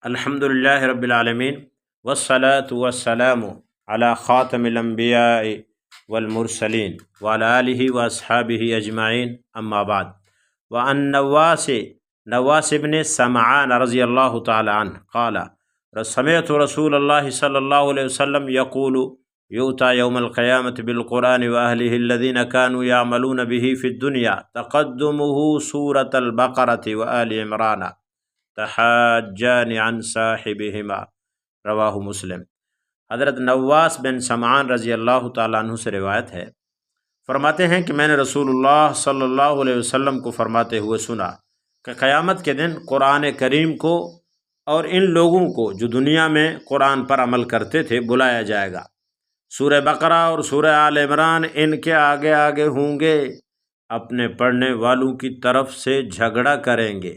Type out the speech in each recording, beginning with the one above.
الحمد للہ رب العالمین والصلاة والسلام علی خاتم الانبیاء والمرسلین وعلی آلہ واصحابہ اجمعین اما بعد۔ وعن نواس بن سمعان رضی اللہ تعالی عنہ قال سمعت رسول اللہ صلی اللہ علیہ وسلم یقول یؤتى یوم القیامة بالقرآن وأهله الذین كانوا یعملون به فی الدنیا تقدمه سورة البقرة وآل عمران تحاجان عن صاحبہما، رواہ مسلم۔ حضرت نواس بن سمعان رضی اللہ تعالیٰ عنہ سے روایت ہے، فرماتے ہیں کہ میں نے رسول اللہ صلی اللہ علیہ وسلم کو فرماتے ہوئے سنا کہ قیامت کے دن قرآن کریم کو اور ان لوگوں کو جو دنیا میں قرآن پر عمل کرتے تھے بلایا جائے گا۔ سورہ بقرہ اور سورہ آل عمران ان کے آگے آگے ہوں گے، اپنے پڑھنے والوں کی طرف سے جھگڑا کریں گے۔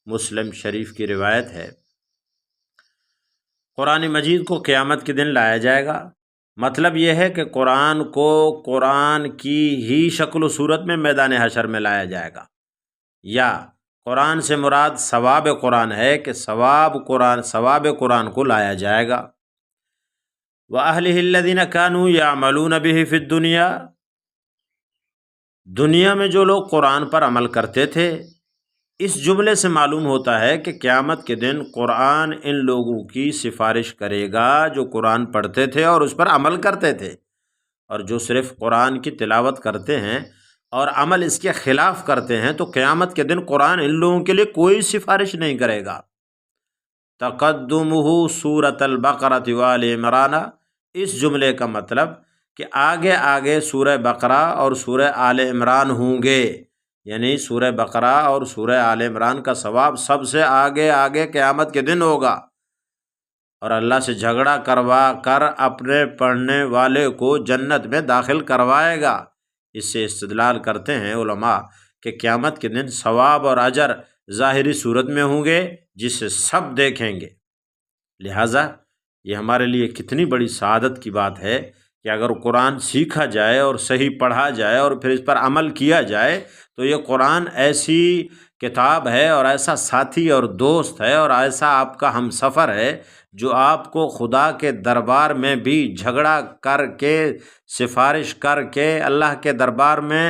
مسلم شریف کی روایت ہے۔ قرآن مجید کو قیامت کے دن لایا جائے گا، مطلب یہ ہے کہ قرآن کو قرآن کی ہی شکل و صورت میں میدان حشر میں لایا جائے گا، یا قرآن سے مراد ثواب قرآن ہے کہ ثواب قرآن کو لایا جائے گا۔ وَأَهْلِهِ الَّذِينَ كَانُوا يَعْمَلُونَ بِهِ فِي الدُّنْيَا، دنیا میں جو لوگ قرآن پر عمل کرتے تھے، اس جملے سے معلوم ہوتا ہے کہ قیامت کے دن قرآن ان لوگوں کی سفارش کرے گا جو قرآن پڑھتے تھے اور اس پر عمل کرتے تھے، اور جو صرف قرآن کی تلاوت کرتے ہیں اور عمل اس کے خلاف کرتے ہیں تو قیامت کے دن قرآن ان لوگوں کے لیے کوئی سفارش نہیں کرے گا۔ تقدمہ سورۃ البقرۃ وآل عمران، اس جملے کا مطلب کہ آگے آگے سورہ بقرہ اور سورہ آل عمران ہوں گے، یعنی سورہ بقرہ اور سورہ آل عمران کا ثواب سب سے آگے آگے قیامت کے دن ہوگا، اور اللہ سے جھگڑا کروا کر اپنے پڑھنے والے کو جنت میں داخل کروائے گا۔ اس سے استدلال کرتے ہیں علماء کہ قیامت کے دن ثواب اور اجر ظاہری صورت میں ہوں گے جسے سب دیکھیں گے۔ لہٰذا یہ ہمارے لیے کتنی بڑی سعادت کی بات ہے کہ اگر قرآن سیکھا جائے اور صحیح پڑھا جائے اور پھر اس پر عمل کیا جائے تو یہ قرآن ایسی کتاب ہے اور ایسا ساتھی اور دوست ہے اور ایسا آپ کا ہم سفر ہے جو آپ کو خدا کے دربار میں بھی جھگڑا کر کے سفارش کر کے اللہ کے دربار میں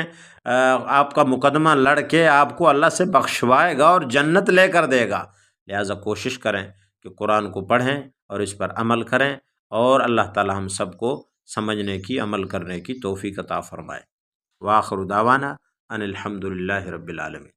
آپ کا مقدمہ لڑ کے آپ کو اللہ سے بخشوائے گا اور جنت لے کر دے گا۔ لہٰذا کوشش کریں کہ قرآن کو پڑھیں اور اس پر عمل کریں، اور اللہ تعالی ہم سب کو سمجھنے کی عمل کرنے کی توفیق عطا فرمائے۔ وآخر دعوانا ان الحمد للہ رب العالمین۔